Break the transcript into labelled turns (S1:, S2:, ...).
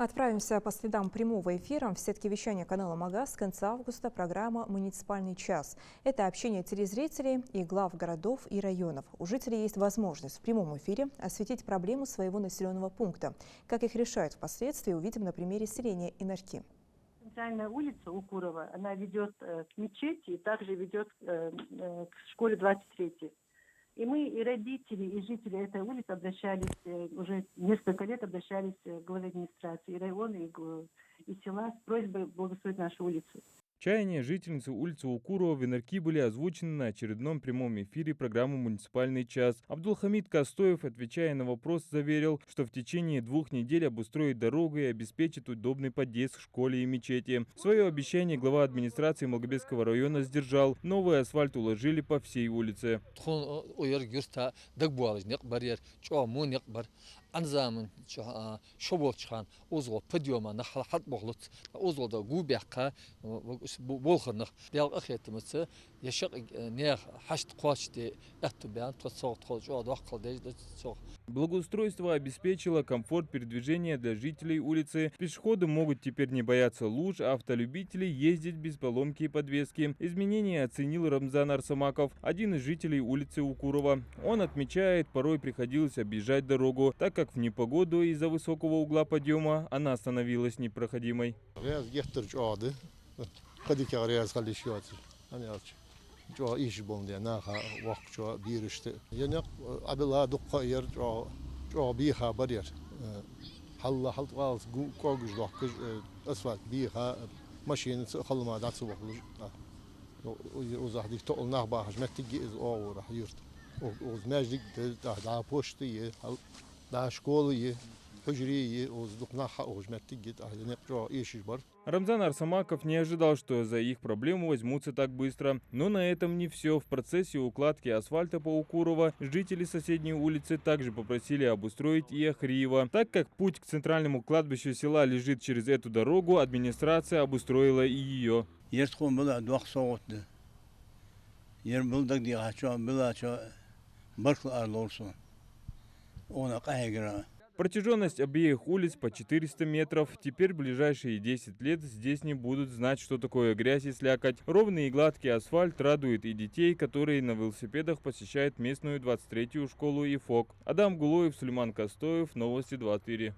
S1: Отправимся по следам прямого эфира. В сетке вещания канала МАГА с конца августа программа «Муниципальный час». Это общение телезрителей и глав городов и районов. У жителей есть возможность в прямом эфире осветить проблему своего населенного пункта. Как их решают впоследствии, увидим на примере селения Инарки.
S2: Центральная улица Укурова, она ведет к мечети и также ведет к школе 23. И мы, и родители, и жители этой улицы обращались, уже несколько лет обращались к главе администрации и района, и села с просьбой благословить нашу улицу.
S3: Чаяния жительницы улицы Укурова в Инарки были озвучены на очередном прямом эфире программы «Муниципальный час». Абдулхамид Костоев, отвечая на вопрос, заверил, что в течение 2 недель обустроит дорогу и обеспечит удобный подъезд к школе и мечети. Свое обещание глава администрации Малгобекского района сдержал. Новый асфальт уложили по всей улице.
S4: Анзамын шоболчхан озго подъема на халахат боглут озго губяка болхырнах бял ахетмысы яшак не хашт квачте аттубян тосог тожо вакылдej.
S3: Благоустройство обеспечило комфорт передвижения для жителей улицы. Пешеходы могут теперь не бояться луж, а автолюбители ездить без поломки и подвески. Изменения оценил Рамзан Арсамаков, один из жителей улицы Укурова. Он отмечает, порой приходилось объезжать дорогу, так как в непогоду из-за высокого угла подъема она становилась непроходимой. Рамзан Арсамаков не ожидал, что за их проблему возьмутся так быстро. Но на этом не все. В процессе укладки асфальта по Укурова жители соседней улицы также попросили обустроить и Ахриева. Так как путь к центральному кладбищу села лежит через эту дорогу, администрация обустроила и ее. Протяженность обеих улиц по 400 метров. Теперь ближайшие 10 лет здесь не будут знать, что такое грязь и слякоть. Ровный и гладкий асфальт радует и детей, которые на велосипедах посещают местную 23-ю школу ИФОК. Адам Гулоев, Сулейман Костоев, Новости 24.